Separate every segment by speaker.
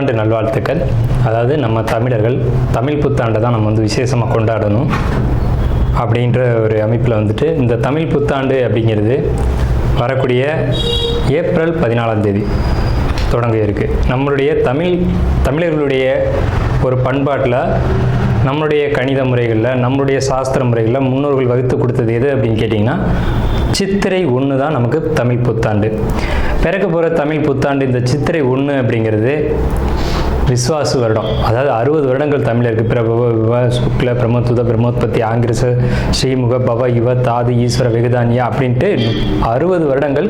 Speaker 1: புத்தாண்டு நல்வாழ்த்துக்கள். அதாவது நம்ம தமிழர்கள் தமிழ் புத்தாண்டை தான் நம்ம வந்து விசேஷமாக கொண்டாடணும் அப்படின்ற ஒரு அமைப்பில் வந்துட்டு இந்த தமிழ் புத்தாண்டு அப்படிங்கிறது வரக்கூடிய ஏப்ரல் 14ஆம் தேதி தொடங்க இருக்குது. நம்மளுடைய தமிழர்களுடைய ஒரு பண்பாட்டில், நம்மளுடைய கணித முறைகளில், நம்மளுடைய சாஸ்திர முறைகளில் முன்னோர்கள் வகுத்து கொடுத்தது எது அப்படின்னு கேட்டிங்கன்னா சித்திரை 1 தான் நமக்கு தமிழ் புத்தாண்டு. பிறக்க போகிற தமிழ் புத்தாண்டு இந்த சித்திரை 1 அப்படிங்கிறது விஸ்வாசு வருடம். அதாவது 60 வருடங்கள் தமிழருக்கு பிரபவ விவ சுக்ல பிரமோத்துத பிரமோத்பத்தி ஆங்கிரச ஸ்ரீமுக பவ யுவ தாது ஈஸ்வர வெகுதானியா அப்படின்ட்டு 60 வருடங்கள்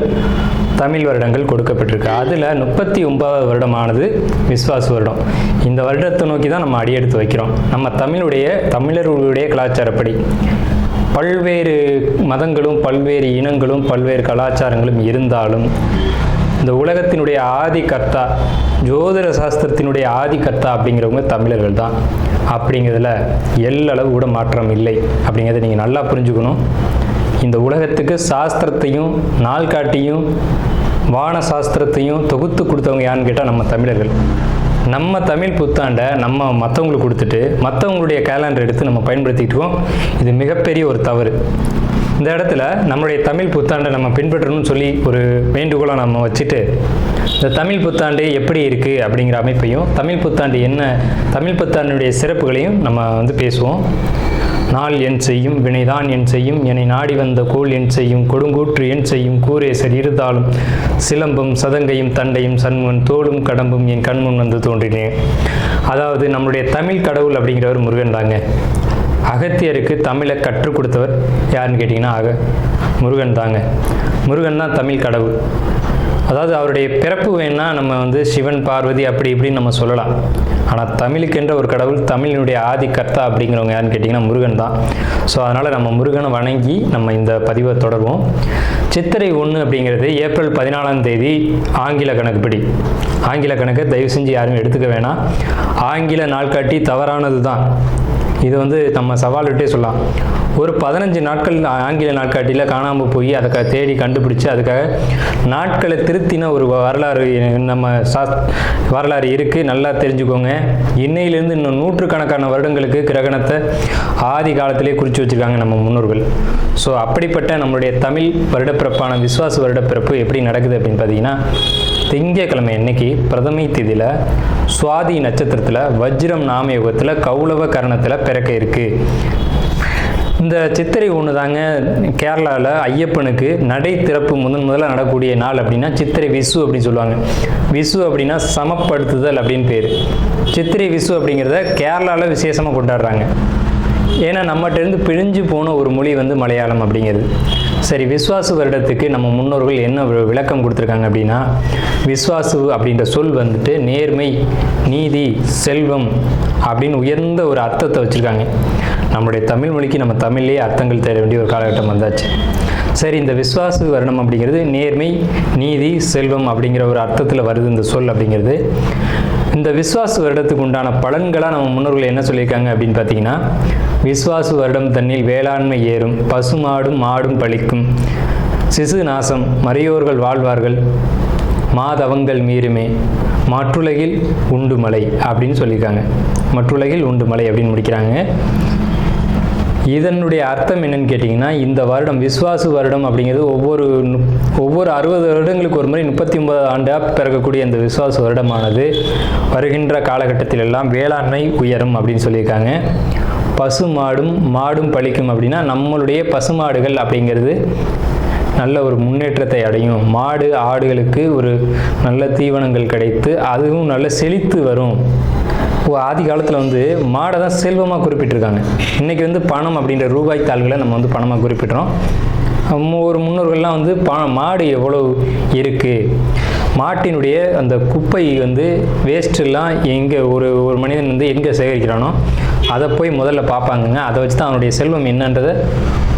Speaker 1: தமிழ் வருடங்கள் கொடுக்கப்பட்டிருக்கு. அதில் 39வது வருடமானது விஸ்வாசு வருடம். இந்த வருடத்தை நோக்கி தான் நம்ம அடியெடுத்து வைக்கிறோம். நம்ம தமிழர்களுடைய கலாச்சாரப்படி பல்வேறு மதங்களும் பல்வேறு இனங்களும் பல்வேறு கலாச்சாரங்களும் இருந்தாலும் இந்த உலகத்தினுடைய ஆதி கர்த்தா, ஜோதிட சாஸ்திரத்தினுடைய ஆதி கர்த்தா அப்படிங்கிறவங்க தமிழர்கள் தான். அப்படிங்கிறதுல எல்லளவு கூட மாற்றம் இல்லை. அப்படிங்கிறத நீங்கள் நல்லா புரிஞ்சுக்கணும். இந்த உலகத்துக்கு சாஸ்திரத்தையும் நாள்காட்டியும் வான சாஸ்திரத்தையும் தொகுத்து கொடுத்தவங்க யான்னு கேட்டால் நம்ம தமிழர்கள். நம்ம தமிழ் புத்தாண்டை நம்ம மற்றவங்களுக்கு கொடுத்துட்டு மற்றவங்களுடைய கேலண்டர் எடுத்து நம்ம பயன்படுத்திக்கிட்டு இருக்கோம். இது மிகப்பெரிய ஒரு தவறு. இந்த இடத்துல நம்மளுடைய தமிழ் புத்தாண்டை நம்ம பின்பற்றணும்னு சொல்லி ஒரு வேண்டுகோளை நம்ம வச்சுட்டு இந்த தமிழ் புத்தாண்டு எப்படி இருக்குது அப்படிங்கிற அமைப்பையும், தமிழ் புத்தாண்டு என்ன, தமிழ் புத்தாண்டுடைய சிறப்புகளையும் நம்ம வந்து பேசுவோம். நாள் என் செய்யும் வினைதான் என் செய்யும் என்னை நாடி வந்த கோள் என் செய்யும் கொடுங்கூற்று என் செய்யும் கூரேசர் இருந்தாலும் சிலம்பும் சதங்கையும் தண்டையும் சண்முன் தோளும் கடம்பும் என் கண்முன் வந்து தோன்றினேன். அதாவது நம்மளுடைய தமிழ் கடவுள் அப்படிங்கிறவர் முருகன் தாங்க. அகத்தியருக்கு தமிழை கற்றுக் கொடுத்தவர் யாருன்னு கேட்டிங்கன்னா முருகன் தாங்க. முருகன் தான் தமிழ் கடவுள். அதாவது அவருடைய பிறப்பு வேணா நம்ம வந்து சிவன் பார்வதி அப்படி இப்படின்னு நம்ம சொல்லலாம். ஆனால் தமிழுக்கென்ற ஒரு கடவுள், தமிழினுடைய ஆதி கர்த்தா அப்படிங்கிறவங்க யாருன்னு கேட்டிங்கன்னா முருகன் தான். ஸோ அதனால் நம்ம முருகனை வணங்கி நம்ம இந்த பதிவை தொடர்வோம். சித்திரை 1 அப்படிங்கிறது ஏப்ரல் 14ஆம் தேதி ஆங்கில கணக்குப்படி. ஆங்கில கணக்கை தயவு செஞ்சு யாரும் எடுத்துக்க வேணாம். ஆங்கில நாள்காட்டி தவறானது தான். இது வந்து நம்ம சவால் விட்டே சொல்லலாம். ஒரு 15 நாட்கள் ஆங்கில நாட்காட்டியில் காணாமல் போய் அதை தேடி கண்டுபிடிச்சி அதுக்காக நாட்களை திருத்தின ஒரு வரலாறு நம்ம வரலாறு இருக்குது. நல்லா தெரிஞ்சுக்கோங்க. இன்னையிலேருந்து இன்னும் நூற்றுக்கணக்கான வருடங்களுக்கு கிரகணத்தை ஆதி காலத்திலே குறித்து வச்சுருக்காங்க நம்ம முன்னோர்கள். ஸோ அப்படிப்பட்ட நம்மளுடைய தமிழ் வருடப்பிறப்பான விஸ்வாச வருடப்பிறப்பு எப்படி நடக்குது அப்படின்னு பார்த்தீங்கன்னா, திங்கட்கிழமை அன்னைக்கு பிரதமை திதியில் சுவாதி நட்சத்திரத்தில் வஜ்ரம் நாமயோகத்தில் கௌளவ கரணத்தில் பிறக்க இருக்குது. இந்த சித்திரை 1 தாங்க கேரளாவில் ஐயப்பனுக்கு நடை திறப்பு முதல்ல நடக்கக்கூடிய நாள். அப்படின்னா சித்திரை விசு அப்படின்னு சொல்லுவாங்க. விசு அப்படின்னா சமப்படுத்துதல் அப்படின்னு பேர். சித்திரை விசு அப்படிங்கிறத கேரளாவில் விசேஷமாக கொண்டாடுறாங்க. ஏன்னா நம்மகிட்டேருந்து பிழிஞ்சு போன ஒரு மொழி வந்து மலையாளம் அப்படிங்கிறது. சரி, விஸ்வாசு வருடத்துக்கு நம்ம முன்னோர்கள் என்ன விளக்கம் கொடுத்துருக்காங்க அப்படின்னா, விஸ்வாசு அப்படின்ற சொல் வந்துட்டு நேர்மை, நீதி, செல்வம் அப்படின்னு உயர்ந்த ஒரு அர்த்தத்தை வச்சுருக்காங்க. நம்மளுடைய தமிழ் மொழிக்கு நம்ம தமிழ்லேயே அர்த்தங்கள் தேட வேண்டிய ஒரு காலகட்டம் வந்தாச்சு. சரி, இந்த விஸ்வாசு வருடம் அப்படிங்கிறது நேர்மை, நீதி, செல்வம் அப்படிங்கிற ஒரு அர்த்தத்தில் வருது இந்த சொல் அப்படிங்கிறது. இந்த விஸ்வாசு வருடத்துக்கு உண்டான பலன்களாக நம்ம முன்னோர்கள் என்ன சொல்லியிருக்காங்க அப்படின்னு பார்த்தீங்கன்னா, விஸ்வாசு வருடம் தன்னில் வேளாண்மை ஏறும், பசுமாடும் மாடும் பழிக்கும், சிசு நாசம், மறையோர்கள் வாழ்வார்கள், மாதவங்கள் மீறுமே, மற்றுலகில் உண்டு மலை அப்படின்னு சொல்லியிருக்காங்க. மற்றுலகில் உண்டு மலை அப்படின்னு முடிக்கிறாங்க. இதனுடைய அர்த்தம் என்னன்னு கேட்டிங்கன்னா, இந்த வருடம் விஸ்வாசு வருடம் அப்படிங்கிறது ஒவ்வொரு 60 வருடங்களுக்கு ஒரு முறை 39 ஆண்டாக பிறக்கக்கூடிய இந்த விஸ்வாசு வருடமானது வருகின்ற காலகட்டத்தில் எல்லாம் வேளாண்மை உயரும் அப்படின்னு சொல்லியிருக்காங்க. பசுமாடும் மாடும் பழிக்கும் அப்படின்னா நம்மளுடைய பசுமாடுகள் அப்படிங்கிறது நல்ல ஒரு முன்னேற்றத்தை அடையும். மாடு ஆடுகளுக்கு ஒரு நல்ல தீவனங்கள் கிடைத்து அதுவும் நல்ல செழித்து வரும். ஆதி காலத்தில் வந்து மாடை தான் செல்வமாக குறிப்பிட்டிருக்காங்க. இன்றைக்கி வந்து பணம் அப்படின்ற ரூபாய் தாள்களை நம்ம வந்து பணமாக குறிப்பிட்றோம். ஒரு முன்னோர்கள்லாம் வந்து மாடு எவ்வளோ இருக்குது, மாட்டினுடைய அந்த குப்பை வந்து வேஸ்ட்டெல்லாம் எங்கே ஒரு மனிதன் வந்து எங்கே சேகரிக்கிறானோ அதை போய் முதல்ல பார்ப்பாங்கங்க. அதை வச்சு தான் அவனுடைய செல்வம் என்னன்றதை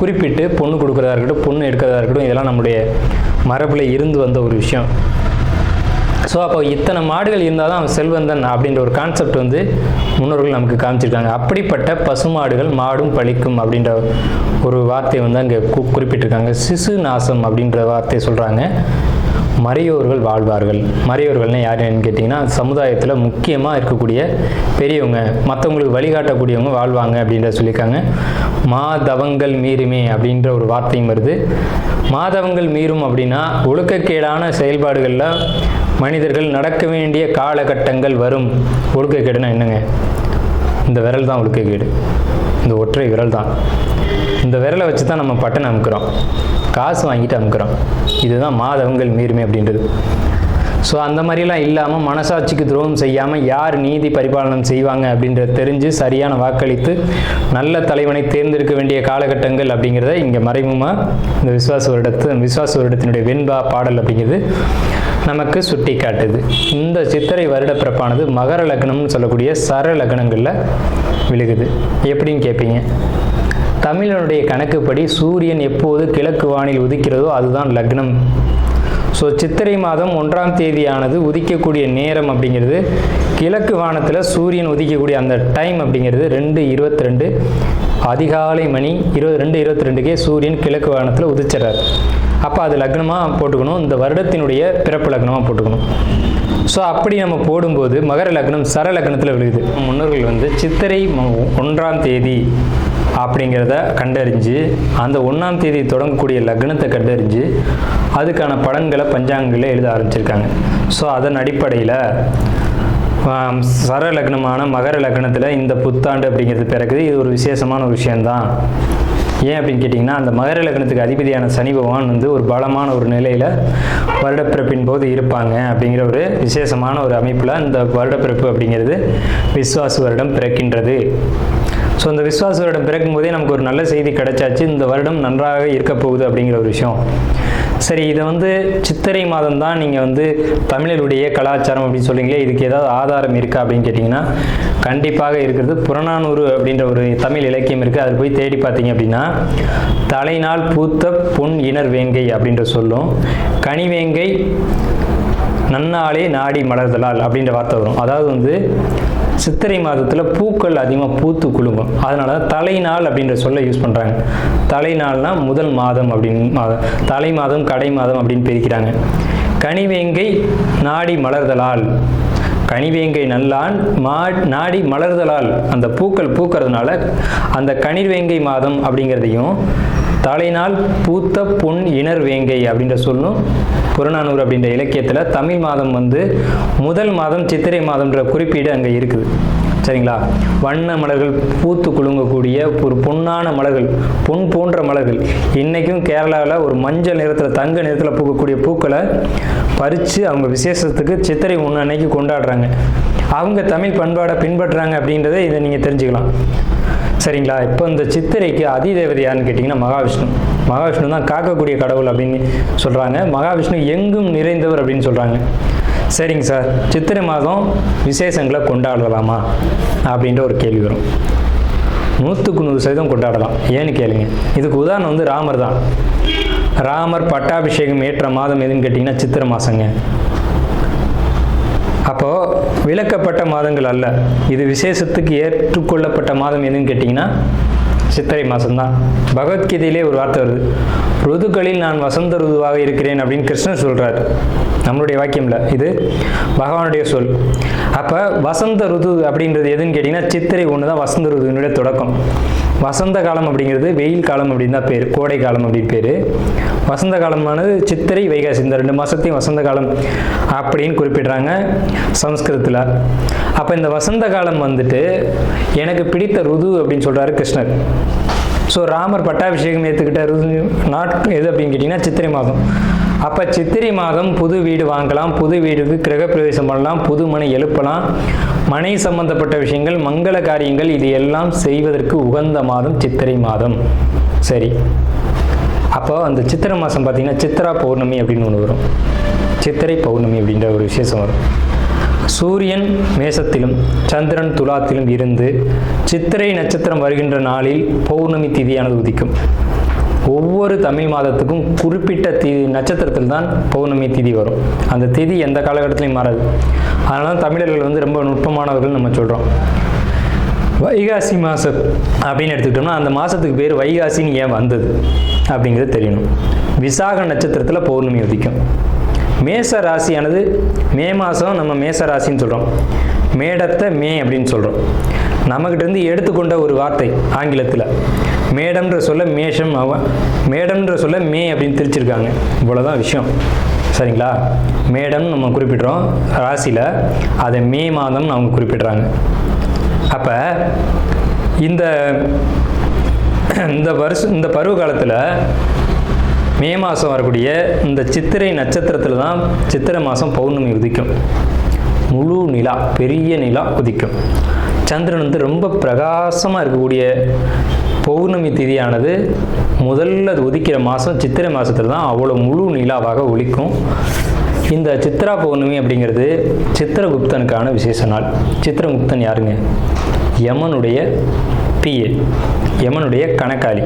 Speaker 1: குறிப்பிட்டு பொண்ணு கொடுக்குறதா இருக்கட்டும், பொண்ணு எடுக்கிறதா இருக்கட்டும், இதெல்லாம் நம்முடைய மரபில் இருந்து வந்த ஒரு விஷயம். ஸோ அப்போ இத்தனை மாடுகள் இருந்தால் தான் அவன் செல்வந்தன் அப்படின்ற ஒரு கான்செப்ட் வந்து முன்னோர்கள் நமக்கு காமிச்சிருக்காங்க. அப்படிப்பட்ட பசுமாடுகள் மாடும் பழிக்கும் அப்படின்ற ஒரு வார்த்தையை வந்து அங்கே குறிப்பிட்டிருக்காங்க. சிசு நாசம் அப்படின்ற வார்த்தையை சொல்கிறாங்க. மறையோர்கள் வாழ்வார்கள். மறையோர்கள்னால் யாருன்னு கேட்டிங்கன்னா சமுதாயத்தில் முக்கியமாக இருக்கக்கூடிய பெரியவங்க, மற்றவங்களுக்கு வழிகாட்டக்கூடியவங்க வாழ்வாங்க அப்படின்றத சொல்லியிருக்காங்க. மாதவங்கள் மீறுமே அப்படின்ற ஒரு வார்த்தையும் வருது. மாதவங்கள் மீறும் அப்படின்னா ஒழுக்கக்கேடான செயல்பாடுகளில் மனிதர்கள் நடக்க வேண்டிய காலகட்டங்கள் வரும். ஒழுக்கக்கேடுனா என்னங்க? இந்த விரல் தான் ஒழுக்கக்கேடு, இந்த ஒற்றை விரல் தான். இந்த விரலை வச்சு தான் நம்ம பட்டன் அமுக்கிறோம், காசு வாங்கிட்டு அமுக்கிறோம். இதுதான் மாதவங்கள் மீறுமே அப்படின்றது. ஸோ அந்த மாதிரிலாம் இல்லாமல் மனசாட்சிக்கு துரோகம் செய்யாமல் யார் நீதி பரிபாலனம் செய்வாங்க அப்படின்றத தெரிஞ்சு சரியான வாக்களித்து நல்ல தலைவனை தேர்ந்தெடுக்க வேண்டிய காலகட்டங்கள் அப்படிங்கிறத இங்கே மறைமுகமாக இந்த விசுவாச வருடத்தினுடைய வெண்பா பாடல் அப்படிங்கிறது நமக்கு சுட்டி காட்டுது. இந்த சித்திரை வருட பிறப்பானது மகர லக்னம்னு சொல்லக்கூடிய சர லக்னங்களில் விழுகுது. எப்படின்னு கேட்பீங்க? தமிழனுடைய கணக்குப்படி சூரியன் எப்போது கிழக்கு வானில் உதிக்கிறதோ அதுதான் லக்னம். ஸோ சித்திரை மாதம் 1ஆம் தேதியானது உதிக்கக்கூடிய நேரம் அப்படிங்கிறது கிழக்கு வானத்தில் சூரியன் உதிக்கக்கூடிய அந்த டைம் அப்படிங்கிறது 2:22 அதிகாலை மணி 2:22க்கே சூரியன் கிழக்கு வானத்தில் உதிச்சிடறார். அப்போ அது லக்னமாக போட்டுக்கணும், இந்த வருடத்தினுடைய பிறப்பு லக்னமாக போட்டுக்கணும். ஸோ அப்படி நம்ம போடும்போது மகர லக்னம் சர லக்னத்தில் விழுகுது. முன்னோர்கள் சித்திரை 1ஆம் தேதி அப்படிங்கிறத கண்டறிஞ்சு அந்த 1ஆம் தேதி தொடங்கக்கூடிய லக்னத்தை கண்டறிஞ்சு அதுக்கான பலன்களை பஞ்சாங்கங்களில் எழுத ஆரம்பிச்சிருக்காங்க. ஸோ அதன் அடிப்படையில் சர லக்னமான மகர லக்னத்தில் இந்த புத்தாண்டு அப்படிங்கிறது பிறகுது. இது ஒரு விசேஷமான ஒரு விஷயந்தான். ஏன் அப்படின்னு கேட்டிங்கன்னா, அந்த மகர லக்னத்துக்கு அதிபதியான சனி பகவான் ஒரு பலமான ஒரு நிலையில் வருடப்பிறப்பின் போது இருப்பாங்க அப்படிங்கிற ஒரு விசேஷமான ஒரு அமைப்பில் இந்த வருடப்பிறப்பு அப்படிங்கிறது விஸ்வாச வருடம் பிறக்கின்றது. ஸோ இந்த விஸ்வாச வருடம் பிறக்கும் போதே நமக்கு ஒரு நல்ல செய்தி கிடைச்சாச்சு, இந்த வருடம் நன்றாக இருக்க போகுது அப்படிங்கிற ஒரு விஷயம். சரி, இதை சித்திரை மாதம் தான் நீங்கள் தமிழருடைய கலாச்சாரம் அப்படின்னு சொல்லிங்களே, இதுக்கு ஏதாவது ஆதாரம் இருக்கா அப்படின்னு கேட்டிங்கன்னா கண்டிப்பாக இருக்கிறது. புறநானூறு அப்படின்ற ஒரு தமிழ் இலக்கியம் இருக்குது. அதில் போய் தேடி பார்த்தீங்க அப்படின்னா தலைநாள் பூத்த பொன் இனர் வேங்கை அப்படின்ற சொல்லும், கனிவேங்கை நன்னாளே நாடி மலர்தலால் அப்படின்ற வார்த்தை வரும். அதாவது சித்திரை மாதத்தில் பூக்கள் அதிகமாக பூத்து குலுங்கும். அதனால தான் தலைநாள் அப்படின்ற சொல்ல யூஸ் பண்ணுறாங்க. தலைநாள்னா முதல் மாதம் அப்படின்னு, தலை மாதம் கடை மாதம் அப்படின்னு பிரிக்கிறாங்க. கனிவேங்கை நாடி மலர்தலால், கனிவேங்கை நல்லான் நாடி மலர்தலால், அந்த பூக்கள் பூக்கிறதுனால அந்த கனிவேங்கை மாதம் அப்படிங்கிறதையும் தலைநாள் பூத்த பொன் இனர் வேங்கை அப்படின்ற சொல்லும் புறநானூறு அப்படின்ற இலக்கியத்தில் தமிழ் மாதம் முதல் மாதம் சித்திரை மாதம்ன்ற குறிப்பீடு அங்கே இருக்குது. சரிங்களா? வண்ண மலர்கள் பூத்து குலுங்கக்கூடிய ஒரு பொன்னான மலர்கள், பொன் போன்ற மலர்கள். இன்றைக்கும் கேரளாவில் ஒரு மஞ்சள் நிறத்தில் தங்க நிறத்தில் பூக்கக்கூடிய பூக்களை பறித்து அவங்க விசேஷத்துக்கு சித்திரை 1 அன்னைக்கு கொண்டாடுறாங்க. அவங்க தமிழ் பண்பாடை பின்பற்றுறாங்க அப்படின்றத இதை நீங்கள் தெரிஞ்சுக்கலாம். சரிங்களா? இப்போ இந்த சித்திரைக்கு அதிதேவதை யாருன்னு கேட்டிங்கன்னா மகாவிஷ்ணு. மகாவிஷ்ணு தான் காக்கக்கூடிய கடவுள் அப்படின்னு சொல்கிறாங்க. மகாவிஷ்ணு எங்கும் நிறைந்தவர் அப்படின்னு சொல்கிறாங்க. சரிங்க சார், சித்திரை மாதம் விசேஷங்களை கொண்டாடலாமா அப்படின்ற ஒரு கேள்வி வரும். 100% கொண்டாடலாம். ஏன்னு கேளுங்க. இதுக்கு உதாரணம் ராமர் தான். ராமர் பட்டாபிஷேகம் ஏற்ற மாதம் எதுன்னு கேட்டிங்கன்னா சித்திரை மாதங்க. அப்போது விலக்கப்பட்ட மாதங்கள் அல்ல, இது விசேஷத்துக்கு ஏற்றுக்கொள்ளப்பட்ட மாதம் எதுன்னு கேட்டிங்கன்னா சித்திரை மாதம்தான். பகவத்கீதையிலே ஒரு வார்த்தை வருது, ருதுக்களில் நான் வசந்த ருதுவாக இருக்கிறேன் அப்படின்னு கிருஷ்ணன் சொல்கிறார். நம்மளுடைய வாக்கியம் இல்லை, இது பகவானுடைய சொல். அப்போ வசந்த ருது அப்படின்றது எதுன்னு கேட்டிங்கன்னா சித்திரை 1 தான் வசந்த ருதுவினுடைய தொடக்கம். வசந்த காலம் அப்படிங்கிறது வெயில் காலம் அப்படின்னு தான் பேர், கோடை காலம் அப்படின்னு பேர். வசந்த காலமானது சித்திரை வைகாசி, இந்த 2 மாதத்தையும் வசந்த காலம் அப்படின்னு குறிப்பிடுறாங்க சமஸ்கிருதத்தில். அப்போ இந்த வசந்த காலம் எனக்கு பிடித்த ருது அப்படின்னு சொல்கிறாரு கிருஷ்ணர். ஸோ ராமர் பட்டாபிஷேகம் ஏற்றுக்கிட்ட ருது எது அப்படின்னு கேட்டிங்கன்னா சித்திரை மாதம். அப்போ சித்திரை மாதம் புது வீடு வாங்கலாம், புது வீடுக்கு கிரகப்பிரவேசம் பண்ணலாம், புது மனை எழுப்பலாம், மனை சம்பந்தப்பட்ட விஷயங்கள், மங்கள காரியங்கள், இது எல்லாம் செய்வதற்கு உகந்த மாதம் சித்திரை மாதம். சரி, அப்போ அந்த சித்திரை மாதம் பார்த்திங்கன்னா சித்திரா பௌர்ணமி அப்படின்னு ஒன்று வரும். சித்திரை பௌர்ணமி அப்படின்ற ஒரு விசேஷம் வரும். சூரியன் மேசத்திலும் சந்திரன் துலாத்திலும் இருந்து சித்திரை நட்சத்திரம் வருகின்ற நாளில் பௌர்ணமி திதியானது உதிக்கும். ஒவ்வொரு தமிழ் மாதத்துக்கும் குறிப்பிட்ட நட்சத்திரத்தில் தான் பௌர்ணமி திதி வரும். அந்த திதி எந்த காலகட்டத்திலையும் மாறாது. அதனால தான் தமிழர்கள் ரொம்ப நுட்பமானவர்கள் நம்ம சொல்கிறோம். வைகாசி மாதம் அப்படின்னு எடுத்துக்கிட்டோம்னா அந்த மாதத்துக்கு பேர் வைகாசின்னு ஏன் வந்தது அப்படிங்கிறது தெரியணும். விசாக நட்சத்திரத்தில் பௌர்ணமி உதிக்கும். மேச ராசியானது மே மாதம் நம்ம மேச ராசின்னு சொல்கிறோம், மேடத்தை மே அப்படின்னு சொல்கிறோம். நம்மக்கிட்டேருந்து எடுத்துக்கொண்ட ஒரு வார்த்தை ஆங்கிலத்தில். மேடம்ன்ற சொல்ல மேஷம், மேடம்ன்ற சொல்ல மே அப்படின்னு திரிச்சிருக்காங்க. இவ்வளோதான் விஷயம், சரிங்களா? மேடம் நம்ம குறிப்பிட்றோம் ராசியில், அதை மே மாதம்னு அவங்க குறிப்பிட்றாங்க. அப்போ இந்த பருவ காலத்தில் மே மாதம் வரக்கூடிய இந்த சித்திரை நட்சத்திரத்தில் தான் சித்திரை மாதம் பௌர்ணமி உதிக்கும். முழு நிலா, பெரிய நிலா உதிக்கும். சந்திரன் வந்து ரொம்ப பிரகாசமாக இருக்கக்கூடிய பௌர்ணமி திதியானது முதல்ல உதிக்கிற மாதம் சித்திரை மாதத்தில் தான் அவ்வளோ முழு நிலாவாக ஒலிக்கும். இந்த சித்ரா பௌர்ணமி அப்படிங்கிறது சித்திரகுப்தனுக்கான விசேஷ நாள். சித்திரகுப்தன் யாருங்க? யமனுடைய பிஏ, யமனுடைய கணக்காளி,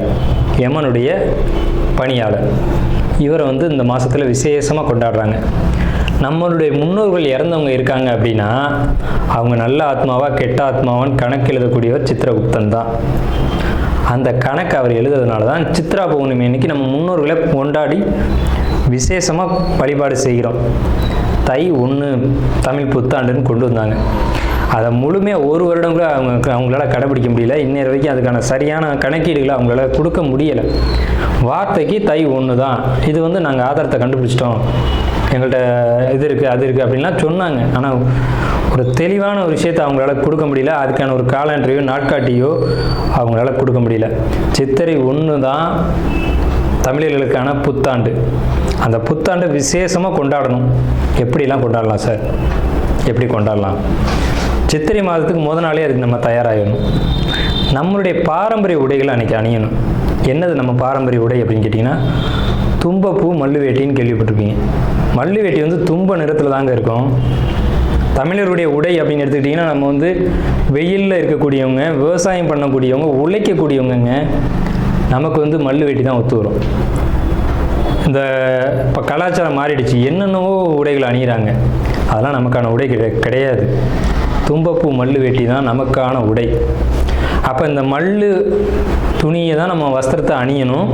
Speaker 1: யமனுடைய பணியாளர். இவரை வந்து இந்த மாதத்தில் விசேஷமாக கொண்டாடுறாங்க. நம்மளுடைய முன்னோர்கள் இறந்தவங்க இருக்காங்க அப்படின்னா அவங்க நல்ல ஆத்மாவா கெட்ட ஆத்மாவான்னு கணக்கு எழுதக்கூடியவர் சித்திரகுப்தன் தான். அந்த கணக்கு அவர் எழுதுறதுனால தான் சித்ரா பௌர்ணமி அன்னைக்கு நம்ம முன்னோர்களை கொண்டாடி விசேஷமாக வழிபாடு செய்கிறோம். தை 1 தமிழ் புத்தாண்டுன்னு கொண்டு வந்தாங்க. அதை முழுமையாக ஒரு வருடம் கூட அவங்களால கடைபிடிக்க முடியல. இன்னொரு வரைக்கும் அதுக்கான சரியான கணக்கீடுகளை அவங்களால கொடுக்க முடியலை. வார்த்தைக்கு தை 1 தான், இது வந்து நாங்கள் ஆதாரத்தை கண்டுபிடிச்சிட்டோம், எங்கள்கிட்ட இது இருக்குது அது இருக்குது அப்படின்லாம் சொன்னாங்க. ஆனால் ஒரு தெளிவான ஒரு விஷயத்தை அவங்களால கொடுக்க முடியல. அதுக்கான ஒரு காலண்டரையோ நாட்காட்டியோ அவங்களால கொடுக்க முடியல. சித்திரை 1 தான் தமிழர்களுக்கான புத்தாண்டு. அந்த புத்தாண்டை விசேஷமாக கொண்டாடணும். எப்படிலாம் கொண்டாடலாம் சார்? எப்படி கொண்டாடலாம்? சித்திரை மாதத்துக்கு முத நாளே அதுக்கு நம்ம தயாராகணும். நம்மளுடைய பாரம்பரிய உடைகளை அன்றைக்கி அணியணும். என்னது நம்ம பாரம்பரிய உடை அப்படின்னு கேட்டிங்கன்னா, தும்பப்பூ மல்லு வேட்டின்னு கேள்விப்பட்டிருப்பீங்க. மல்லு வேட்டி வந்து தும்ப நிறத்தில் தாங்க இருக்கும். தமிழருடைய உடை அப்படின்னு எடுத்துக்கிட்டிங்கன்னா, நம்ம வந்து வெயிலில் இருக்கக்கூடியவங்க, விவசாயம் பண்ணக்கூடியவங்க, உழைக்கக்கூடியவங்க, நமக்கு வந்து மல்லு வேட்டி தான் ஒத்து வரும். இந்த இப்போ கலாச்சாரம் மாறிடுச்சு, என்னென்னவோ உடைகள் அணிகிறாங்க. அதெல்லாம் நமக்கான உடை கிடையாது. தும்பப்பூ மல்லு வேட்டி தான் நமக்கான உடை. அப்போ இந்த மல்லு துணியை தான் நம்ம வஸ்திரத்தை அணியணும்.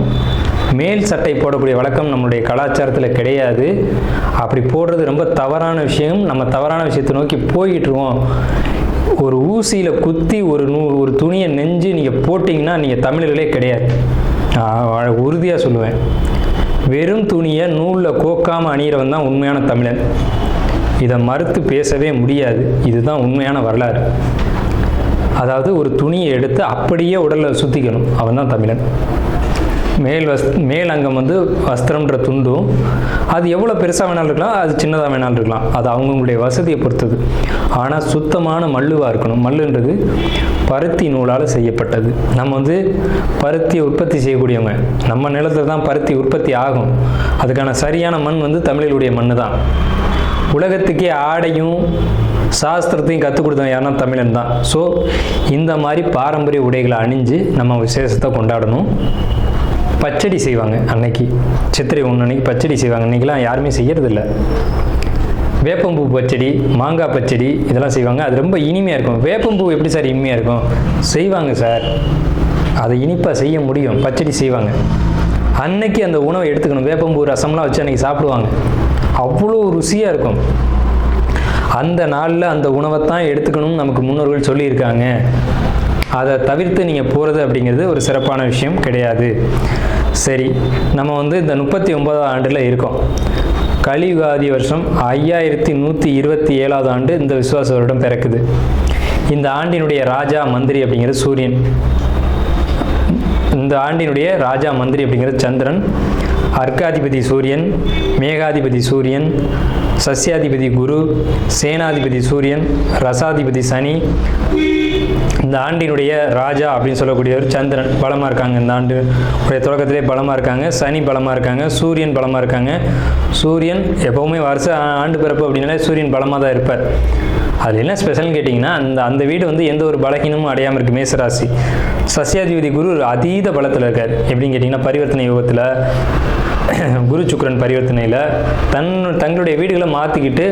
Speaker 1: மேல் சட்டை போடக்கூடிய வழக்கம் நம்மளுடைய கலாச்சாரத்தில் கிடையாது. அப்படி போடுறது ரொம்ப தவறான விஷயம். நம்ம தவறான விஷயத்தை நோக்கி போய்கிட்டு இருக்கோம். ஒரு ஊசியில் குத்தி ஒரு துணியை நெஞ்சு நீங்கள் போட்டிங்கன்னா நீங்கள் தமிழர்களே கிடையாது. உறுதியாக சொல்லுவேன். வெறும் துணியை நூலில் கோக்காமல் அணிகிறவன் தான் உண்மையான தமிழன். இதை மறுத்து பேசவே முடியாது. இதுதான் உண்மையான வரலாறு. அதாவது ஒரு துணியை எடுத்து அப்படியே உடலில் சுற்றிக்கணும், அவன் தான் தமிழன். மேல் அங்கம் வந்து வஸ்திரம்ன்ற துண்டும், அது எவ்வளோ பெருசாக வேணாலும் இருக்கலாம், அது சின்னதாக வேணாலும் இருக்கலாம். அது அவங்களுடைய வசதியை பொறுத்தது. ஆனால் சுத்தமான மல்லுவாக இருக்கணும். மல்லுன்றது பருத்தி நூலால் செய்யப்பட்டது. நம்ம வந்து பருத்தியை உற்பத்தி செய்யக்கூடியவங்க. நம்ம நிலத்தில் தான் பருத்தி உற்பத்தி ஆகும். அதுக்கான சரியான மண் வந்து தமிழர்களுடைய மண் தான். உலகத்துக்கே ஆடையும் சாஸ்திரத்தையும் கற்றுக் கொடுத்தவங்க யாருன்னா தமிழன் தான். ஸோ இந்த மாதிரி பாரம்பரிய உடைகளை அணிஞ்சு நம்ம விசேஷத்தை கொண்டாடணும். பச்சடி செய்வாங்க அன்னைக்கு, சித்திரை 1 அன்னைக்கு பச்சடி செய்வாங்க. இன்றைக்கெலாம் யாருமே செய்யறதில்ல. வேப்பம்பூ பச்சடி, மாங்காய் பச்சடி இதெல்லாம் செய்வாங்க. அது ரொம்ப இனிமையாக இருக்கும். வேப்பம்பூ எப்படி சார் இனிமையாக இருக்கும்? செய்வாங்க சார், அதை இனிப்பாக செய்ய முடியும். பச்சடி செய்வாங்க. அன்னைக்கு அந்த உணவை எடுத்துக்கணும். வேப்பம்பூ ரசம்லாம் வச்சு அன்றைக்கி சாப்பிடுவாங்க. அவ்வளோ ருசியாக இருக்கும். அந்த நாளில் அந்த உணவை தான் எடுத்துக்கணும்னு நமக்கு முன்னோர்கள் சொல்லியிருக்காங்க. அதை தவிர்த்து நீங்கள் போகிறது அப்படிங்கிறது ஒரு சிறப்பான விஷயம் கிடையாது. சரி, நம்ம வந்து இந்த 39ஆம் ஆண்டில் இருக்கோம். கலியுகாதி வருஷம் 5127ஆவது ஆண்டு இந்த விசுவாச வருடம் பிறக்குது. இந்த ஆண்டினுடைய ராஜா மந்திரி அப்படிங்கிறது சூரியன். இந்த ஆண்டினுடைய ராஜா மந்திரி அப்படிங்கிறது சந்திரன். அர்க்காதிபதி சூரியன், மேகாதிபதி சூரியன், சஸ்யாதிபதி குரு, சேனாதிபதி சூரியன், ரசாதிபதி சனி. இந்த ஆண்டினுடைய ராஜா அப்படின்னு சொல்லக்கூடியவர் சந்திரன் பலமாக இருக்காங்க. இந்த ஆண்டு உடைய தொடக்கத்திலே பலமாக இருக்காங்க. சனி பலமாக இருக்காங்க. சூரியன் பலமாக இருக்காங்க. சூரியன் எப்போவுமே வருஷ ஆண்டு பிறப்பு அப்படின்னாலே சூரியன் பலமாக தான் இருப்பார். அது என்ன ஸ்பெஷல்னு கேட்டிங்கன்னா, அந்த வீடு வந்து எந்த ஒரு பலகீனமும் அடையாமல் இருக்குது. மேசராசி. சஸ்யாதிபதி குரு அதீத பலத்தில் இருக்கார். எப்படின்னு கேட்டிங்கன்னா, பரிவர்த்தனை யோகத்தில் குரு சுக்கிரன் பரிவர்த்தனையில் தங்களுடைய வீடுகளை மாற்றிக்கிட்டு,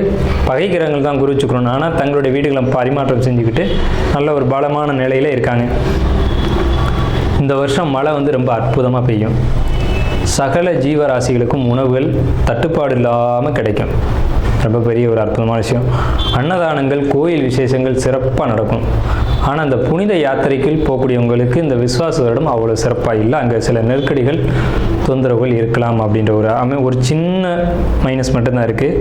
Speaker 1: பகை கிரகங்கள் தான் குரு சுக்கிரன், ஆனால் தங்களுடைய வீடுகளை பரிமாற்றம் செஞ்சுக்கிட்டு நல்ல ஒரு பலமான நிலையில் இருக்காங்க. இந்த வருஷம் மழை வந்து ரொம்ப அற்புதமாக பெய்யும். சகல ஜீவராசிகளுக்கும் உணவுகள் தட்டுப்பாடு இல்லாமல் கிடைக்கும். ரொம்ப பெரிய ஒரு அற்புதமான விஷயம். அன்னதானங்கள், கோயில் விசேஷங்கள் சிறப்பாக நடக்கும். ஆனால் அந்த புனித யாத்திரைக்கு போகக்கூடியவங்களுக்கு இந்த விஸ்வாச வருடம் அவ்வளோ சிறப்பாக இல்லை. அங்கே சில நெருக்கடிகள், தொந்தரவுகள் இருக்கலாம் அப்படின்ற ஒரு சின்ன மைனஸ் மட்டும்தான் இருக்குது.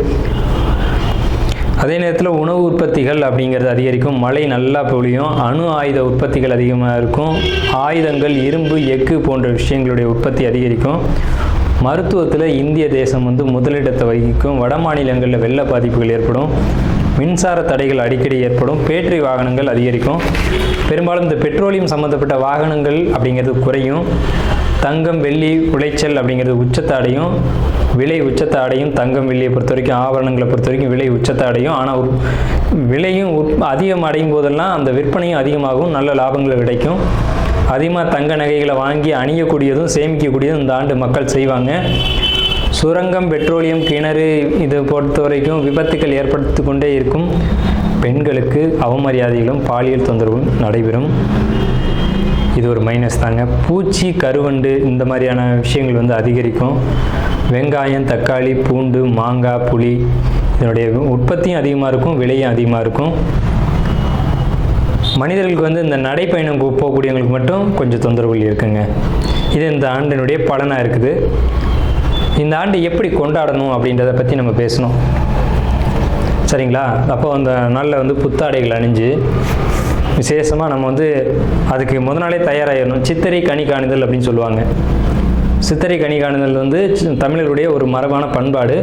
Speaker 1: அதே நேரத்தில் உணவு உற்பத்திகள் அப்படிங்கிறது அதிகரிக்கும். மழை நல்லா பொழியும். அணு ஆயுத உற்பத்திகள் அதிகமாக இருக்கும். ஆயுதங்கள், இரும்பு, எஃகு போன்ற விஷயங்களுடைய உற்பத்தி அதிகரிக்கும். மருத்துவத்தில் இந்திய தேசம் முதலிடத்தை வகிக்கும். வட மாநிலங்களில் வெள்ள பாதிப்புகள் ஏற்படும். மின்சார தடைகள் அடிக்கடி ஏற்படும். பேட்டரி வாகனங்கள் அதிகரிக்கும். பெரும்பாலும் இந்த பெட்ரோலியம் சம்மந்தப்பட்ட வாகனங்கள் அப்படிங்கிறது குறையும். தங்கம், வெள்ளி உளைச்சல் அப்படிங்கிறது உச்சத்தை அடையும். விலை உச்சத்தை அடையும். தங்கம், வெள்ளியை பொறுத்த வரைக்கும், ஆபரணங்களை பொறுத்த வரைக்கும் விலை உச்சத்தை அடையும். ஆனால் விலையும் அதிகம் அடையும் போதெல்லாம் அந்த விற்பனையும் அதிகமாகும். நல்ல லாபங்கள் கிடைக்கும். அதிகமாக தங்க நகைகளை வாங்கி அணியக்கூடியதும் சேமிக்கக்கூடியதும் இந்த ஆண்டு மக்கள் செய்வாங்க. சுரங்கம், பெட்ரோலியம், கிணறு இதை பொறுத்த வரைக்கும் விபத்துக்கள் ஏற்படுத்தி கொண்டே இருக்கும். பெண்களுக்கு அவமரியாதைகளும் பாலியல் தொந்தரவும் நடைபெறும். இது ஒரு மைனஸ் தாங்க. பூச்சி, கருவண்டு இந்த மாதிரியான விஷயங்கள் அதிகரிக்கும். வெங்காயம், தக்காளி, பூண்டு, மாங்காய், புளி இதனுடைய உற்பத்தியும் அதிகமாக இருக்கும். விலையும் அதிகமாக இருக்கும். மனிதர்களுக்கு இந்த நடைப்பயணம் போகக்கூடியவங்களுக்கு மட்டும் கொஞ்சம் தொந்தரவுகள் இருக்குங்க. இது இந்த ஆண்டினுடைய பலனாக இருக்குது. இந்த ஆண்டு எப்படி கொண்டாடணும் அப்படின்றத பற்றி நம்ம பேசணும், சரிங்களா? அப்போ அந்த நாளில் புத்தாடைகள் அணிஞ்சு விசேஷமாக நம்ம அதுக்கு முத நாளே தயாராகிடணும். சித்திரை கனி காணுதல் அப்படின்னு சொல்லுவாங்க. சித்திரை கனி காணுதல் தமிழருடைய ஒரு மரபான பண்பாடு.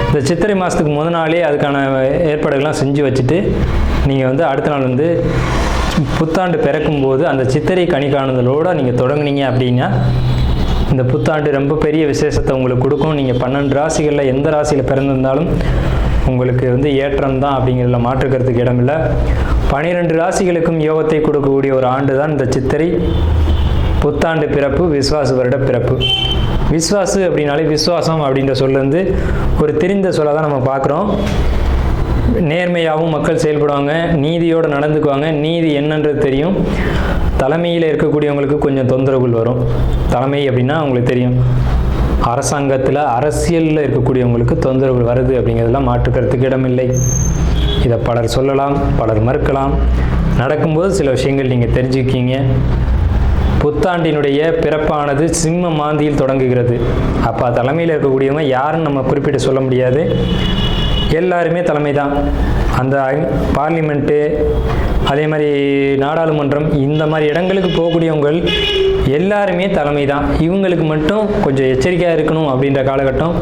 Speaker 1: இந்த சித்திரை மாதத்துக்கு முத நாளே அதுக்கான ஏற்பாடுகள்லாம் செஞ்சு வச்சுட்டு நீங்கள் அடுத்த நாள் புத்தாண்டு பிறக்கும்போது அந்த சித்திரை கனி காணுதலோடு நீங்கள் தொடங்குனீங்க அப்படின்னா இந்த புத்தாண்டு ரொம்ப பெரிய விசேஷத்தை உங்களுக்கு கொடுக்கும். நீங்கள் 12 ராசிகளில் எந்த ராசியில் பிறந்திருந்தாலும் உங்களுக்கு ஏற்றம் தான் அப்படிங்கிறதுல மாற்றுக்கிறதுக்கு இடமில்லை. 12 ராசிகளுக்கும் யோகத்தை கொடுக்கக்கூடிய ஒரு ஆண்டு தான் இந்த சித்திரை புத்தாண்டு பிறப்பு, விஸ்வாச வருட பிறப்பு. விஸ்வாசு அப்படின்னாலே விஸ்வாசம் அப்படின்ற சொல்ல ஒரு தெரிந்த சொல்ல தான் நம்ம பார்க்குறோம். நேர்மையாகவும் மக்கள் செயல்படுவாங்க, நீதியோடு நடந்துக்குவாங்க. நீதி என்னன்றது தெரியும். தலைமையில் இருக்கக்கூடியவங்களுக்கு கொஞ்சம் தொந்தரவுகள் வரும். தலைமை அப்படின்னா உங்களுக்கு தெரியும், அரசாங்கத்தில் அரசியலில் இருக்கக்கூடியவங்களுக்கு தொந்தரவுகள் வருது அப்படிங்கிறதெல்லாம் மாற்றுக்கிறதுக்கு இடமில்லை. இதை பலர் சொல்லலாம், பலர் மறுக்கலாம். நடக்கும்போது சில விஷயங்கள் நீங்கள் தெரிஞ்சுக்கிங்க. புத்தாண்டினுடைய பிறப்பானது சிம்ம மாந்தியில் தொடங்குகிறது. அப்போ தலைமையில் இருக்கக்கூடியவங்க யாருன்னு நம்ம குறிப்பிட்டு சொல்ல முடியாது. எல்லாருமே தலைமை தான். அந்த பார்லிமெண்ட்டு, அதே மாதிரி நாடாளுமன்றம், இந்த மாதிரி இடங்களுக்கு போகக்கூடியவங்க எல்லாருமே தலைமை தான். இவங்களுக்கு மட்டும் கொஞ்சம் எச்சரிக்கையாக இருக்கணும் அப்படின்ற காலகட்டம்.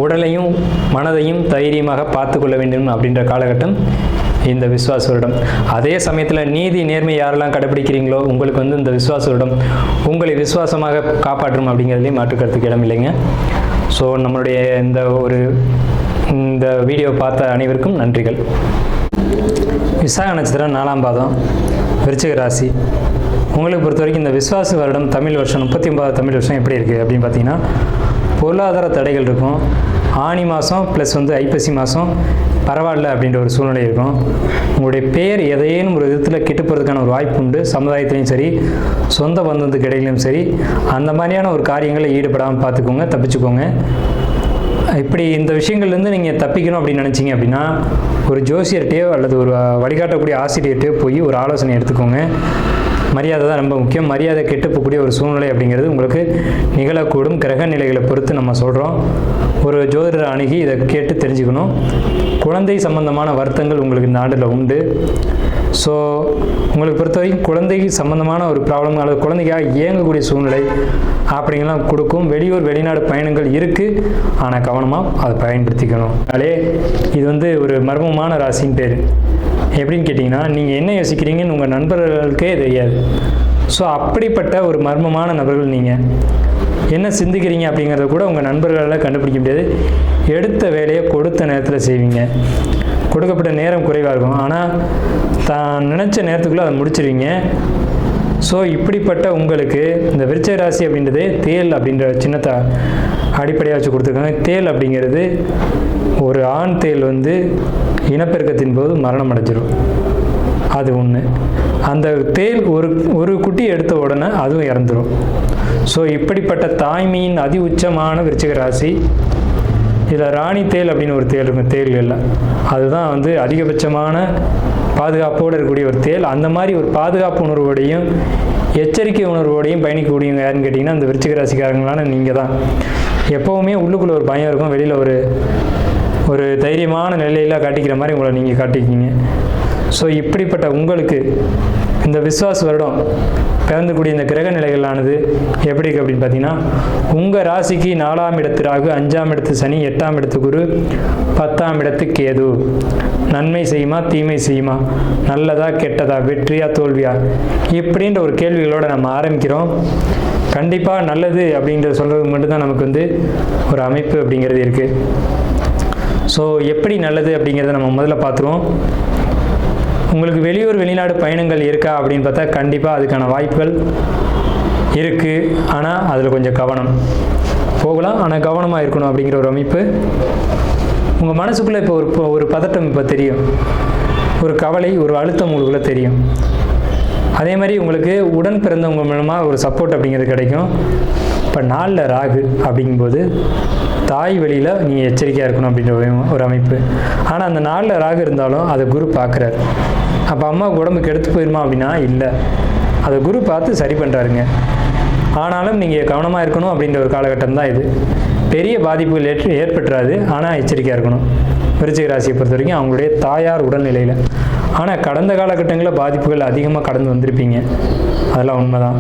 Speaker 1: உடலையும் மனதையும் தைரியமாக பார்த்து கொள்ள வேண்டும் அப்படின்ற காலகட்டம் இந்த விஸ்வாச வருடம். அதே சமயத்தில் நீதி, நேர்மை யாரெல்லாம் கடைபிடிக்கிறீங்களோ உங்களுக்கு இந்த விஸ்வாச வருடம் உங்களை விசுவாசமாக காப்பாற்றும் அப்படிங்கிறதுலையும் மாற்றுக்கிறதுக்கு இடம் இல்லைங்க. ஸோ நம்மளுடைய இந்த வீடியோ பார்த்த அனைவருக்கும் நன்றிகள். விசாக நட்சத்திரம் 4ஆம் பாதம், விருச்சிக ராசி. உங்களுக்கு பொறுத்த வரைக்கும் இந்த விஸ்வாச வருடம் தமிழ் வருஷம் 39வது தமிழ் வருஷம் எப்படி இருக்குது அப்படின்னு பார்த்தீங்கன்னா, பொருளாதார தடைகள் இருக்கும். ஆனி மாதம் ப்ளஸ் ஐப்பசி மாதம் பரவாயில்ல அப்படின்ற ஒரு சூழ்நிலை இருக்கும். உங்களுடைய பேர் எதையேனும் ஒரு விதத்தில் கெட்டு போகிறதுக்கான ஒரு வாய்ப்பு உண்டு. சமுதாயத்திலையும் சரி, சொந்த பந்தத்துக்கு இடையிலும் சரி, அந்த மாதிரியான ஒரு காரியங்களில் ஈடுபடாமல் பார்த்துக்கோங்க, தப்பிச்சுக்கோங்க. இப்படி இந்த விஷயங்கள்லேருந்து நீங்கள் தப்பிக்கணும் அப்படின்னு நினச்சிங்க அப்படின்னா ஒரு ஜோசியர்கிட்டையோ அல்லது ஒரு வழிகாட்டக்கூடிய ஆசிரியர்கிட்டையோ போய் ஒரு ஆலோசனை எடுத்துக்கோங்க. மரியாதை தான் ரொம்ப முக்கியம். மரியாதை கெட்டு போகக்கூடிய ஒரு சூழ்நிலை அப்படிங்கிறது உங்களுக்கு நிகழக்கூடும். கிரக நிலைகளை பொறுத்து நம்ம சொல்கிறோம். ஒரு ஜோதிடரை அணுகி இதை கேட்டு தெரிஞ்சுக்கணும். குழந்தை சம்பந்தமான வருத்தங்கள் உங்களுக்கு இந்த ஆண்டில் உண்டு. ஸோ உங்களுக்கு பொறுத்த வரைக்கும் குழந்தைக்கு சம்மந்தமான ஒரு ப்ராப்ளம் அல்லது குழந்தைக்காக இயங்கக்கூடிய சூழ்நிலை அப்படிங்கலாம் கொடுக்கும். வெளியூர் வெளிநாடு பயணங்கள் இருக்குது, ஆனால் கவனமாக அதை பயன்படுத்திக்கணும். அதே இது ஒரு மர்மமான ராசின்னு பேர். எப்படின்னு கேட்டிங்கன்னா, நீங்கள் என்ன யோசிக்கிறீங்கன்னு உங்கள் நண்பர்களுக்கே தெரியாது. ஸோ அப்படிப்பட்ட ஒரு மர்மமான நபர்கள் நீங்கள் என்ன சிந்திக்கிறீங்க அப்படிங்கிறத கூட உங்கள் நண்பர்களால் கண்டுபிடிக்க முடியாது. எடுத்த வேலையை கொடுத்த நேரத்தில் செய்வீங்க. கொடுக்கப்பட்ட நேரம் குறைவாக இருக்கும், ஆனால் தான் நினச்ச நேரத்துக்குள்ளே அதை முடிச்சிருவீங்க. ஸோ இப்படிப்பட்ட உங்களுக்கு இந்த விருச்சிக ராசி அப்படின்றது தேல் அப்படின்ற சின்னத்தை அடிப்படையாக வச்சு கொடுத்துருக்காங்க. தேல் அப்படிங்கிறது ஒரு ஆண் தேல் இனப்பெருக்கத்தின் போது மரணம் அடைஞ்சிடும். அது ஒன்று. அந்த தேள் ஒரு குட்டி எடுத்த உடனே அதுவும் இறந்துடும். ஸோ இப்படிப்பட்ட தாய்மையின் அதி உச்சமான விருச்சிக ராசி. இதில் ராணி தேள் அப்படின்னு ஒரு தேள் இருக்கும், தேள் இல்லை, அதுதான் வந்து அதிகபட்சமான பாதுகாப்போடு இருக்கக்கூடிய ஒரு தேள். அந்த மாதிரி ஒரு பாதுகாப்பு உணர்வோடையும் எச்சரிக்கை உணர்வோடையும் பயணிக்கக்கூடியவங்க யாருன்னு கேட்டிங்கன்னா இந்த விருச்சிக ராசிக்காரங்களான நீங்கள் தான். எப்போவுமே உள்ளுக்குள்ளே ஒரு பயம் இருக்கும், வெளியில் ஒரு தைரியமான நிலையில் காட்டிக்கிற மாதிரி உங்களை நீங்கள் காட்டிக்கிங்க. ஸோ இப்படிப்பட்ட உங்களுக்கு இந்த விஸ்வாச வருடம் பிறந்தக்கூடிய இந்த கிரக நிலைகளானது எப்படி இருக்குது அப்படின்னு பார்த்தீங்கன்னா, உங்கள் ராசிக்கு 4ஆம் இடத்து ராகு, 5ஆம் இடத்து சனி, 8ஆம் இடத்து குரு, 10ஆம் இடத்து கேது. நன்மை செய்யுமா தீமை செய்யுமா, நல்லதா கெட்டதா, வெற்றியா தோல்வியா, இப்படின்ற ஒரு கேள்விகளோடு நம்ம ஆரம்பிக்கிறோம். கண்டிப்பாக நல்லது அப்படின்ற சொல்கிறது மட்டும்தான் நமக்கு வந்து ஒரு அமைப்பு அப்படிங்கிறது இருக்குது. ஸோ எப்படி நல்லது அப்படிங்கிறத நம்ம முதல்ல பார்த்துருவோம். உங்களுக்கு வெளியூர் வெளிநாடு பயணங்கள் இருக்கா அப்படின்னு பார்த்தா கண்டிப்பாக அதுக்கான வாய்ப்புகள் இருக்குது. ஆனால் அதில் கொஞ்சம் கவனம் போகலாம், ஆனால் கவனமாக இருக்கணும் அப்படிங்கிற ஒரு அமைப்பு. உங்கள் மனசுக்குள்ளே இப்போ ஒரு பதட்டம் இப்போ தெரியும், ஒரு கவலை, ஒரு அழுத்தம் உங்களுக்குள்ளே தெரியும். அதே மாதிரி உங்களுக்கு உடன் பிறந்தவங்க மூலமாக ஒரு சப்போர்ட் அப்படிங்கிறது கிடைக்கும். இப்போ 4ல் ராகு அப்படிங்கும்போது தாய் வழியில் நீங்கள் எச்சரிக்கையாக இருக்கணும் அப்படின்ற ஒரு அமைப்பு. ஆனால் அந்த 4ல் ராகு இருந்தாலும் அதை குரு பார்க்குறாரு. அப்போ அம்மாவுக்கு உடம்புக்கு எடுத்து போயிருமா அப்படின்னா இல்லை, அதை குரு பார்த்து சரி பண்ணுறாருங்க. ஆனாலும் நீங்கள் கவனமாக இருக்கணும் அப்படின்ற ஒரு காலகட்டம் தான் இது. பெரிய பாதிப்புகள் ஏற்பட்டுறாது, ஆனால் எச்சரிக்கையாக இருக்கணும் விருச்சிக ராசியை பொறுத்த வரைக்கும் அவங்களுடைய தாயார் உடல்நிலையில். ஆனால் கடந்த காலகட்டங்களில் பாதிப்புகள் அதிகமாக கடந்து வந்திருப்பீங்க, அதெல்லாம் உண்மைதான்.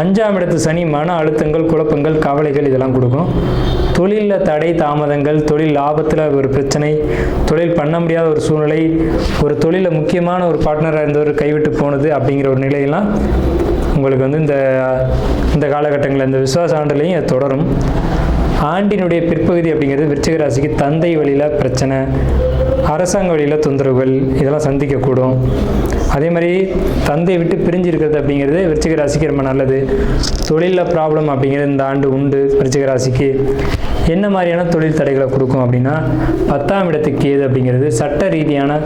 Speaker 1: 5ஆம் இடத்து சனி மன அழுத்தங்கள், குழப்பங்கள், கவலைகள் இதெல்லாம் கொடுக்கும். தொழிலில் தடை தாமதங்கள், தொழில் லாபத்தில் ஒரு பிரச்சனை, தொழில் பண்ண முடியாத ஒரு சூழ்நிலை, ஒரு தொழிலில் முக்கியமான ஒரு பார்ட்னராக இருந்தவர் கைவிட்டு போனது அப்படிங்கிற ஒரு நிலையெல்லாம் உங்களுக்கு வந்து இந்த காலகட்டங்களில் இந்த விசுவாச ஆண்டுலையும் அது தொடரும். ஆண்டினுடைய பிற்பகுதி அப்படிங்கிறது விருச்சிக ராசிக்கு தந்தை வழியில் பிரச்சனை, அரசாங்க வழியில் தொந்தரவுகள் இதெல்லாம் சந்திக்கக்கூடும். அதே மாதிரி தந்தை விட்டு பிரிஞ்சு இருக்கிறது அப்படிங்கிறது விருச்சிக ராசிக்கு ரொம்ப நல்லது. தொழிலில் ப்ராப்ளம் அப்படிங்கிறது இந்த ஆண்டு உண்டு. விருச்சிக ராசிக்கு என்ன மாதிரியான தொழில் தடைகளை கொடுக்கும் அப்படின்னா, 10ஆம் இடத்துக்கு கேது அப்படிங்கிறது சட்ட ரீதியான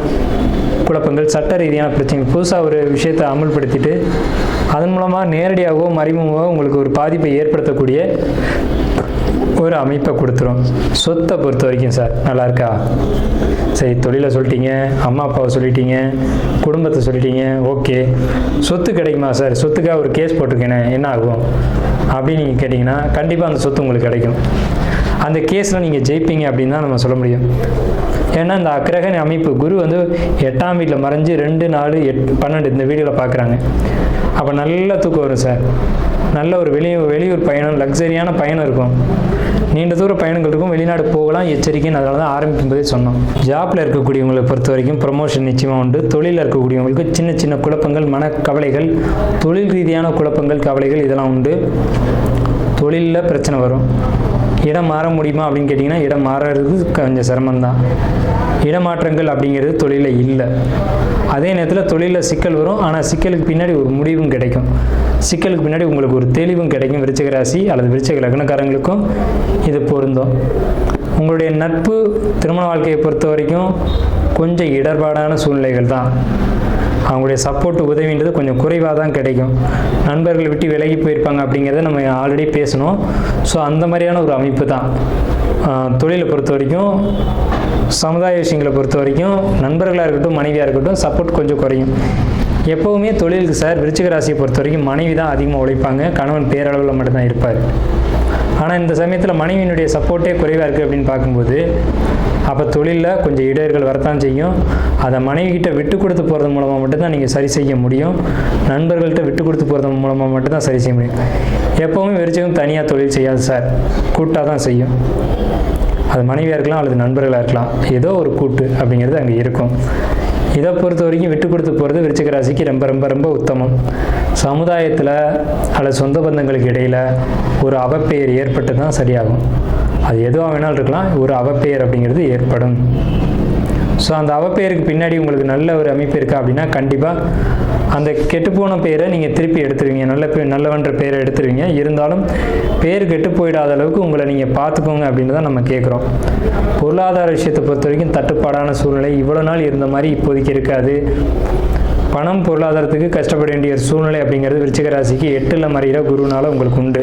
Speaker 1: குழப்பங்கள், சட்ட ரீதியான பிரச்சனைகள். புதுசாக ஒரு விஷயத்தை அமுல்படுத்திட்டு அதன் மூலமாக நேரடியாகவோ மறைமுகமாகவோ உங்களுக்கு ஒரு பாதிப்பை ஏற்படுத்தக்கூடிய ஒரு அமைப்பை கொடுத்துரும். சொத்தை பொறுத்த வரைக்கும் சார் நல்லா இருக்கா? சரி, தொழிலை சொல்லிட்டீங்க, அம்மா அப்பாவை சொல்லிட்டீங்க, குடும்பத்தை சொல்லிட்டீங்க, ஓகே. சொத்து கிடைக்குமா சார்? சொத்துக்காக ஒரு கேஸ் போட்டிருக்கேனே என்ன ஆகும் அப்படின்னு நீங்கள் கேட்டிங்கன்னா கண்டிப்பாக அந்த சொத்து உங்களுக்கு கிடைக்கும். அந்த கேஸில் நீங்கள் ஜெயிப்பீங்க அப்படின்னு தான் நம்ம சொல்ல முடியும். ஏன்னா இந்த கிரக அமைப்பு குரு வந்து 8ஆம் வீட்டில் மறைஞ்சு 2, 4, 8, 12 இந்த வீடியோவில் பார்க்குறாங்க. அப்போ நல்ல தூக்கம் வரும் சார். நல்ல ஒரு வெளியூர் பயணம், லக்ஸரியான பயணம் இருக்கும், நீண்ட தூர பயணங்கள் இருக்கும், வெளிநாடு போகலாம், எச்சரிக்கைன்னு அதனால தான் ஆரம்பிக்கும்போதே சொன்னோம். ஜாப்பில் இருக்கக்கூடியவங்களை பொறுத்த வரைக்கும் ப்ரமோஷன் நிச்சயமாக உண்டு. தொழிலில் இருக்கக்கூடியவங்களுக்கு சின்ன சின்ன குழப்பங்கள், மனக்கவலைகள், தொழில் ரீதியான குழப்பங்கள், கவலைகள் இதெல்லாம் உண்டு. தொழிலில் பிரச்சனை வரும். இடம் மாற முடியுமா அப்படின்னு கேட்டிங்கன்னா இடம் மாறுறது கொஞ்சம் சிரமம்தான். இடமாற்றங்கள் அப்படிங்கிறது தொழிலில் இல்லை. அதே நேரத்தில் தொழிலில் சிக்கல் வரும், ஆனால் சிக்கலுக்கு பின்னாடி ஒரு முடிவும் கிடைக்கும். சிக்கலுக்கு பின்னாடி உங்களுக்கு ஒரு தெளிவும் கிடைக்கும். விருச்சிக ராசி அல்லது விருச்சிக லக்னக்காரங்களுக்கும் இது பொருந்தும். உங்களுடைய நட்பு, திருமண வாழ்க்கையை பொறுத்த வரைக்கும் கொஞ்சம் இடர்பாடான சூழ்நிலைகள் தான். அவங்களுடைய சப்போர்ட், உதவின்றது கொஞ்சம் குறைவாக தான் கிடைக்கும். நண்பர்களை விட்டு விலகி போயிருப்பாங்க அப்படிங்கிறத நம்ம ஆல்ரெடி பேசணும். ஸோ அந்த மாதிரியான ஒரு அமைப்பு தான். தொழிலை பொறுத்த வரைக்கும், சமுதாய விஷயங்களை பொறுத்த வரைக்கும் நண்பர்களாக இருக்கட்டும், மனைவியாக இருக்கட்டும், சப்போர்ட் கொஞ்சம் குறையும். எப்போவுமே தொழிலுக்கு சார் விருச்சிக ராசியை பொறுத்த வரைக்கும் மனைவி தான் அதிகமாக உழைப்பாங்க, கணவன் பேரளவில் மட்டும்தான் இருப்பார். ஆனால் இந்த சமயத்தில் மனைவியினுடைய சப்போர்ட்டே குறைவாக இருக்குது அப்படின்னு பார்க்கும்போது அப்போ தொழிலில் கொஞ்சம் இடர்கள் வரத்தான் செய்யும். அதை மனைவிக்கிட்ட விட்டு கொடுத்து போகிறது மூலமாக மட்டும்தான் நீங்கள் சரி செய்ய முடியும். நண்பர்கள்ட்ட விட்டு கொடுத்து போகிறது மூலமாக மட்டும்தான் சரி செய்ய முடியும். எப்போவுமே விருச்சிகம் தனியாக தொழில் செய்யாது சார், கூட்டாக தான் செய்யும். அது மனைவியாக இருக்கலாம் அல்லது நண்பர்களாக இருக்கலாம், ஏதோ ஒரு கூட்டு அப்படிங்கிறது அங்கே இருக்கும். இதை பொறுத்த வரைக்கும் விட்டு கொடுத்து போகிறது விருச்சிக ராசிக்கு ரொம்ப ரொம்ப ரொம்ப உத்தமம். சமுதாயத்தில் அல்லது சொந்த பந்தங்களுக்கு இடையில் ஒரு அவப்பெயர் ஏற்பட்டு தான் சரியாகும். அது எதுவாக வேணாலும் இருக்கலாம், ஒரு அவப்பெயர் அப்படிங்கிறது ஏற்படும். ஸோ அந்த அவப்பெயருக்கு பின்னாடி உங்களுக்கு நல்ல ஒரு அமைப்பு இருக்கா அப்படின்னா கண்டிப்பாக அந்த கெட்டுப்போன பேரை நீங்கள் திருப்பி எடுத்துருவீங்க, நல்லவன்ற பேரை எடுத்துருவீங்க. இருந்தாலும் பேர் கெட்டு போயிடாத அளவுக்கு உங்களை நீங்கள் பார்த்துக்கோங்க அப்படின்னு தான் நம்ம கேட்குறோம். பொருளாதார விஷயத்தை பொறுத்த வரைக்கும் தட்டுப்பாடான சூழ்நிலை, இவ்வளோ நாள் இருந்த மாதிரி இப்போதைக்கு இருக்காது. பணம் பொருளாதாரத்துக்கு கஷ்டப்பட வேண்டிய சூழ்நிலை அப்படிங்கிறது விருச்சிக ராசிக்கு 8ல் மறைகிற குருனால உங்களுக்கு உண்டு.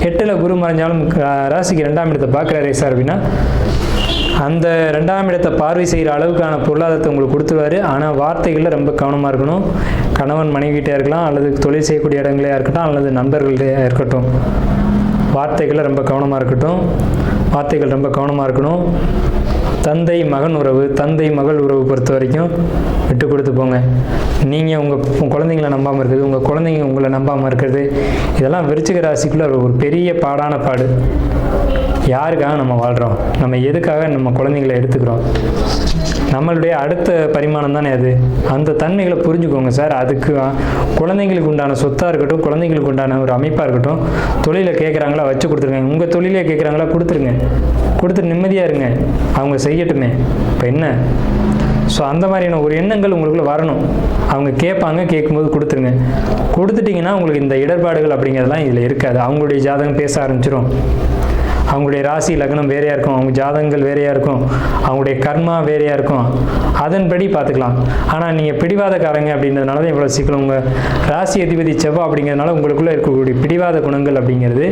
Speaker 1: 8ல் குரு மறைஞ்சாலும் ராசிக்கு 2ஆம் இடத்தை பார்க்குறாரு சார் அப்படின்னா அந்த 2ஆம் இடத்தை பார்வை செய்கிற அளவுக்கான பொருளாதாரத்தை உங்களுக்கு கொடுத்துருவாரு. ஆனால் வார்த்தைகளில் ரொம்ப கவனமாக இருக்கணும். கணவன் மனைவிகிட்டே இருக்கலாம், அல்லது தொழில் செய்யக்கூடிய இடங்களே இருக்கட்டும், அல்லது நண்பர்களே இருக்கட்டும், வார்த்தைகளில் ரொம்ப கவனமாக இருக்கணும். தந்தை மகன் உறவு, தந்தை மகள் உறவு பொறுத்த வரைக்கும் விட்டு கொடுத்து போங்க. நீங்கள் உங்கள் குழந்தைங்களை நம்பாமல் இருக்கிறது, உங்கள் குழந்தைங்க உங்களை நம்பாமல் இருக்கிறது, இதெல்லாம் விருச்சிக ராசிக்குள்ளே ஒரு பெரிய பாடான பாடு. யாருக்காக நம்ம வாழ்கிறோம், நம்ம எதுக்காக நம்ம குழந்தைங்களை எடுத்துக்கிறோம், நம்மளுடைய அடுத்த பரிமாணம் தானே அது. அந்த தன்மைகளை புரிஞ்சுக்கோங்க சார். அதுக்கு குழந்தைங்களுக்கு உண்டான சொத்தாக இருக்கட்டும், குழந்தைங்களுக்கு உண்டான ஒரு அமைப்பாக இருக்கட்டும், தொழிலை கேட்குறாங்களா வச்சு கொடுத்துருங்க. உங்கள் தொழிலே கேட்குறாங்களா கொடுத்துருங்க, கொடுத்துட்டு நிம்மதியாக இருங்க, அவங்க செய்யட்டுமே. இப்போ என்ன, ஸோ அந்த மாதிரியான ஒரு எண்ணங்கள் உங்களுக்குள்ள வரணும். அவங்க கேட்பாங்க, கேட்கும்போது கொடுத்துருங்க. கொடுத்துட்டிங்கன்னா உங்களுக்கு இந்த இடர்பாடுகள் அப்படிங்கிறதுலாம் இதில் இருக்காது. அவங்களுடைய ஜாதகம் பேச ஆரம்பிச்சிடும். அவங்களுடைய ராசி லக்னம் வேறையாக இருக்கும், அவங்க ஜாதகங்கள் வேறையாக இருக்கும், அவங்களுடைய கர்மா வேறையாக இருக்கும். அதன்படி பார்த்துக்கலாம். ஆனால் நீங்கள் பிடிவாதக்காரங்க அப்படின்றதுனால தான் இவ்வளோ சீக்கிரம் உங்கள் ராசி அதிபதி செவ்வாய் அப்படிங்கிறதுனால உங்களுக்குள்ளே இருக்கக்கூடிய பிடிவாத குணங்கள் அப்படிங்கிறது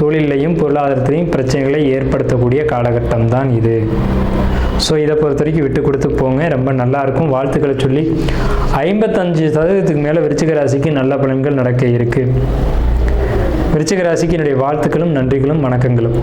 Speaker 1: தொழிலையும் பொருளாதாரத்திலையும் பிரச்சனைகளை ஏற்படுத்தக்கூடிய காலகட்டம் தான் இது. ஸோ இதை பொறுத்த வரைக்கும் விட்டு கொடுத்து போங்க, ரொம்ப நல்லாயிருக்கும். வாழ்த்துக்களை சொல்லி 55% மேலே விருச்சிக ராசிக்கு நல்ல பலன்கள் நடக்க இருக்குது. விருச்சிக ராசிக்கு என்னுடைய வாழ்த்துக்களும் நன்றிகளும் வணக்கங்களும்.